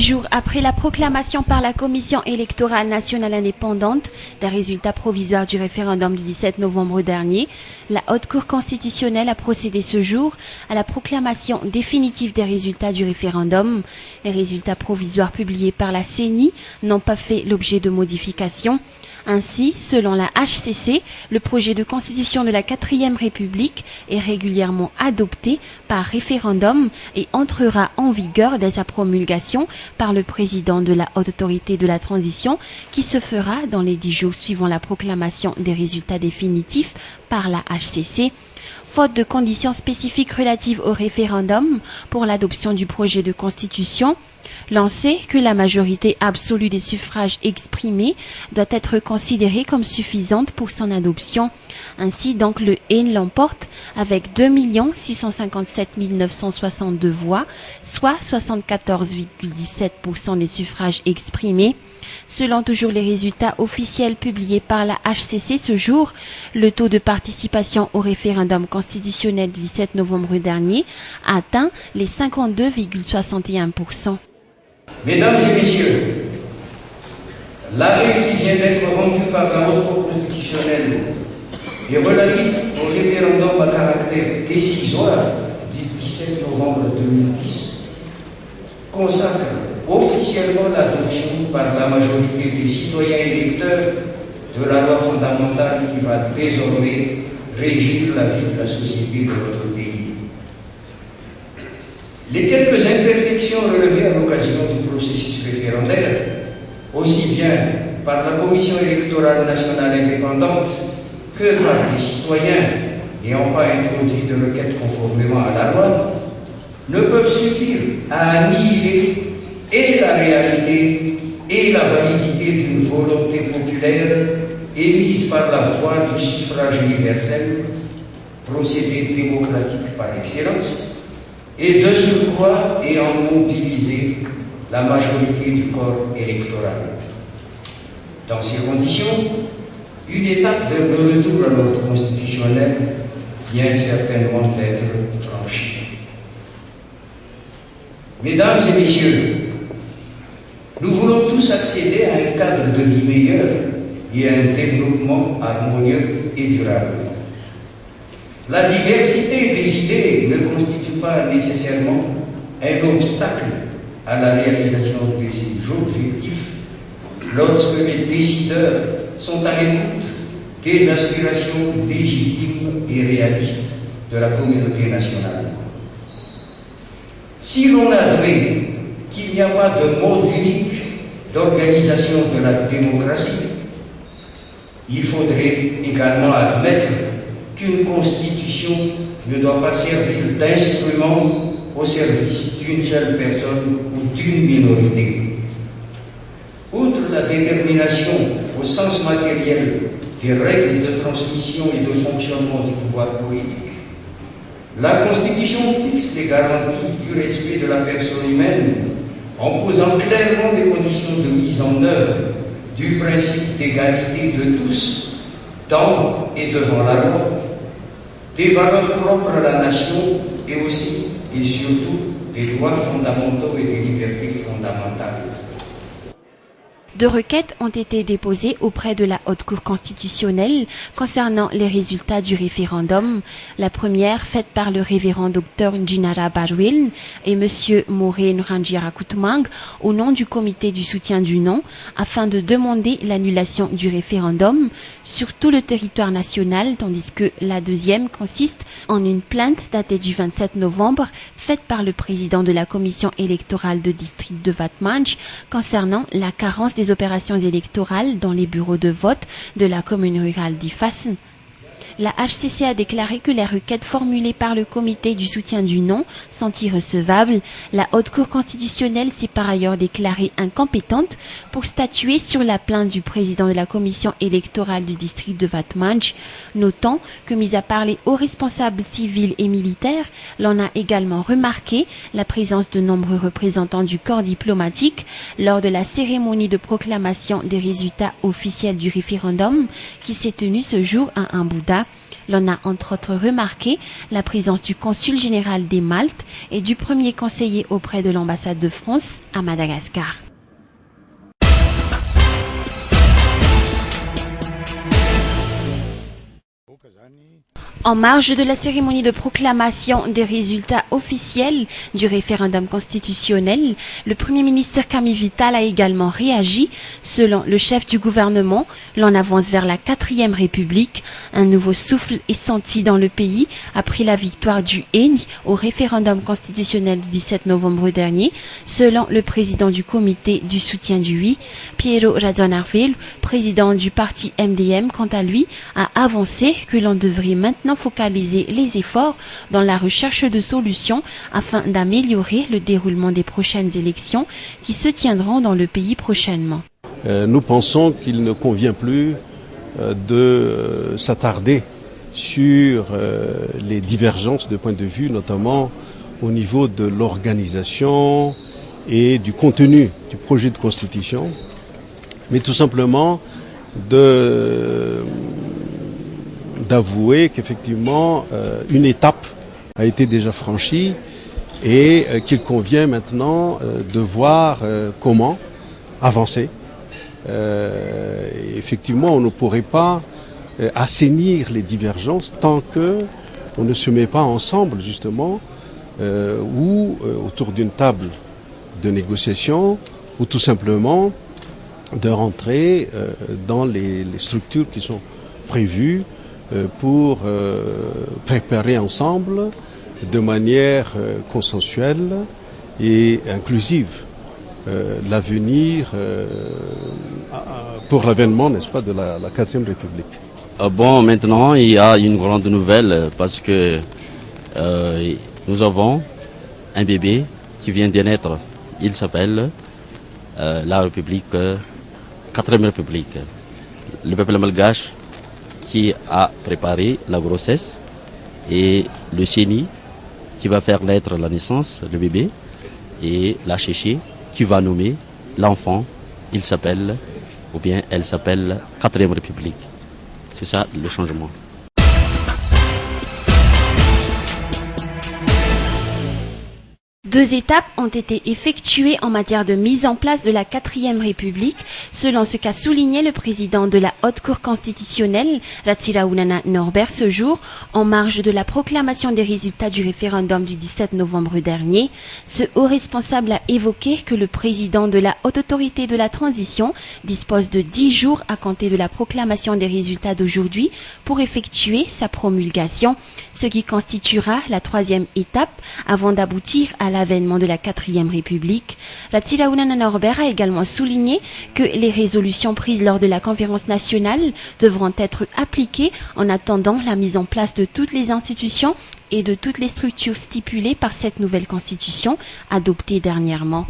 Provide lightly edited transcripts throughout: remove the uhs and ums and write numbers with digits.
jours après la proclamation par la Commission électorale nationale indépendante des résultats provisoires du référendum du 17 novembre dernier, la Haute Cour constitutionnelle a procédé ce jour à la proclamation définitive des résultats du référendum. Les résultats provisoires publiés par la CENI n'ont pas fait l'objet de modifications. Ainsi, selon la HCC, le projet de constitution de la 4e République est régulièrement adopté par référendum et entrera en vigueur dès sa promulgation par le président de la Haute Autorité de la Transition, qui se fera dans les 10 jours suivant la proclamation des résultats définitifs par la HCC. Faute de conditions spécifiques relatives au référendum pour l'adoption du projet de constitution, l'on sait que la majorité absolue des suffrages exprimés doit être considérée comme suffisante pour son adoption. Ainsi donc le N l'emporte avec 2 657 962 voix, soit 74,17% des suffrages exprimés. Selon toujours les résultats officiels publiés par la HCC ce jour, le taux de participation au référendum constitutionnel du 17 novembre dernier a atteint les 52,61%. Mesdames et messieurs, l'arrêt qui vient d'être rendu par la Haute Cour constitutionnelle et relatif au référendum à caractère décisoire du 17 novembre 2010 consacre officiellement l'adoption par la majorité des citoyens électeurs de la loi fondamentale qui va désormais régir la vie de la société de notre pays. Les quelques imperfections relevées à l'occasion du processus référendaire, aussi bien par la Commission électorale nationale indépendante que par les citoyens n'ayant pas introduit de requête conformément à la loi, ne peuvent suffire à annihiler et la réalité et la validité d'une volonté populaire émise par la voie du suffrage universel, procédé démocratique par excellence, et de surcroît ayant mobilisé la majorité du corps électoral. Dans ces conditions, une étape vers le retour à l'ordre constitutionnel vient certainement d'être franchie. Mesdames et messieurs, nous voulons tous accéder à un cadre de vie meilleur et à un développement harmonieux et durable. La diversité des idées ne constitue pas nécessairement un obstacle à la réalisation de ces objectifs lorsque les décideurs sont à l'écoute des aspirations légitimes et réalistes de la communauté nationale. Si l'on admet qu'il n'y a pas de mode unique d'organisation de la démocratie, il faudrait également admettre qu'une constitution ne doit pas servir d'instrument au service d'une seule personne ou d'une minorité. Outre la détermination au sens matériel des règles de transmission et de fonctionnement du pouvoir politique, la Constitution fixe les garanties du respect de la personne humaine en posant clairement les conditions de mise en œuvre du principe d'égalité de tous dans et devant la loi, des valeurs propres à la nation et aussi et surtout des droits fondamentaux et des libertés fondamentales. 2 requêtes ont été déposées auprès de la Haute Cour constitutionnelle concernant les résultats du référendum. La première, faite par le révérend Dr Njinara Barwil et monsieur Maureen Ranjira Koutmang au nom du comité du soutien du non, afin de demander l'annulation du référendum sur tout le territoire national, tandis que la deuxième consiste en une plainte datée du 27 novembre faite par le président de la commission électorale de district de Vatmanj concernant la carence des opérations électorales dans les bureaux de vote de la commune rurale d'Ifassen. La HCC a déclaré que les requêtes formulées par le comité du soutien du non sont irrecevables. La Haute Cour constitutionnelle s'est par ailleurs déclarée incompétente pour statuer sur la plainte du président de la commission électorale du district de Vatmanj, notant que, mis à part les hauts responsables civils et militaires, l'on a également remarqué la présence de nombreux représentants du corps diplomatique lors de la cérémonie de proclamation des résultats officiels du référendum qui s'est tenue ce jour à Mbouda. Kinshasa. L'on a entre autres remarqué la présence du consul général des Maltes et du premier conseiller auprès de l'ambassade de France à Madagascar. En marge de la cérémonie de proclamation des résultats officiels du référendum constitutionnel, le Premier ministre Camille Vital a également réagi. Selon le chef du gouvernement, l'on avance vers la 4e République. Un nouveau souffle est senti dans le pays après la victoire du ENI au référendum constitutionnel du 17 novembre dernier. Selon le président du comité du soutien du oui, Piero Radonarville, président du parti MDM, quant à lui, a avancé que l'on devrait maintenant focaliser les efforts dans la recherche de solutions afin d'améliorer le déroulement des prochaines élections qui se tiendront dans le pays prochainement. Nous pensons qu'il ne convient plus de s'attarder sur les divergences de point de vue, notamment au niveau de l'organisation et du contenu du projet de constitution, mais tout simplement d'avouer qu'effectivement une étape a été déjà franchie et qu'il convient maintenant de voir comment avancer. Effectivement, on ne pourrait pas assainir les divergences tant qu'on ne se met pas ensemble justement ou autour d'une table de négociation ou tout simplement de rentrer dans les structures qui sont prévues pour préparer ensemble de manière consensuelle et inclusive l'avenir pour l'avènement, n'est-ce pas, de la 4e République. Bon, maintenant, il y a une grande nouvelle parce que nous avons un bébé qui vient de naître. Il s'appelle la République, 4e République. Le peuple malgache qui a préparé la grossesse et le CENI qui va faire naître la naissance, le bébé, et la chéché qui va nommer l'enfant. Il s'appelle, ou bien elle s'appelle 4e République. C'est ça le changement. Deux étapes ont été effectuées en matière de mise en place de la 4e République, selon ce qu'a souligné le président de la Haute Cour constitutionnelle, Ratsirahunana Norbert, ce jour, en marge de la proclamation des résultats du référendum du 17 novembre dernier. Ce haut responsable a évoqué que le président de la Haute Autorité de la Transition dispose de 10 jours à compter de la proclamation des résultats d'aujourd'hui pour effectuer sa promulgation, ce qui constituera la 3e étape avant d'aboutir à l'avènement de la 4e République. Ratsirahunana Norbert a également souligné que les résolutions prises lors de la conférence nationale devront être appliquées en attendant la mise en place de toutes les institutions et de toutes les structures stipulées par cette nouvelle constitution adoptée dernièrement.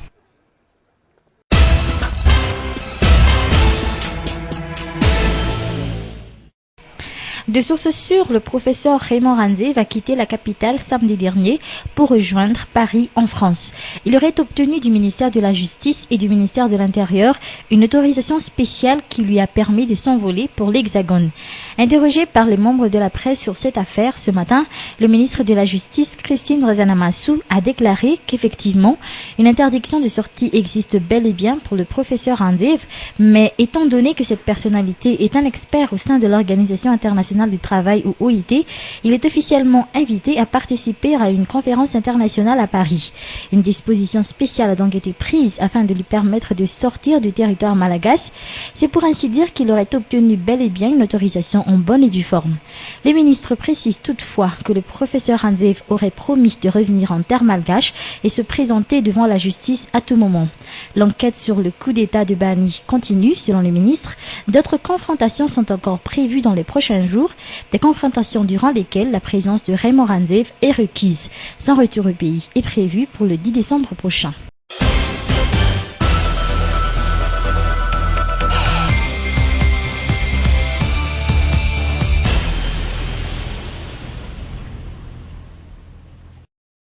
De sources sûres, le professeur Raymond Ranzé va quitter la capitale samedi dernier pour rejoindre Paris en France. Il aurait obtenu du ministère de la Justice et du ministère de l'Intérieur une autorisation spéciale qui lui a permis de s'envoler pour l'Hexagone. Interrogé par les membres de la presse sur cette affaire ce matin, le ministre de la Justice, Christine Razanamassou, a déclaré qu'effectivement, une interdiction de sortie existe bel et bien pour le professeur Ranzé, mais étant donné que cette personnalité est un expert au sein de l'Organisation internationale du travail ou OIT, il est officiellement invité à participer à une conférence internationale à Paris. Une disposition spéciale a donc été prise afin de lui permettre de sortir du territoire malagasy. C'est pour ainsi dire qu'il aurait obtenu bel et bien une autorisation en bonne et due forme. Les ministres précisent toutefois que le professeur Ranzé aurait promis de revenir en terre malgache et se présenter devant la justice à tout moment. L'enquête sur le coup d'État de Bani continue, selon le ministre. D'autres confrontations sont encore prévues dans les prochains jours, des confrontations durant lesquelles la présence de Raymond Ranzé est requise. Son retour au pays est prévu pour le 10 décembre prochain.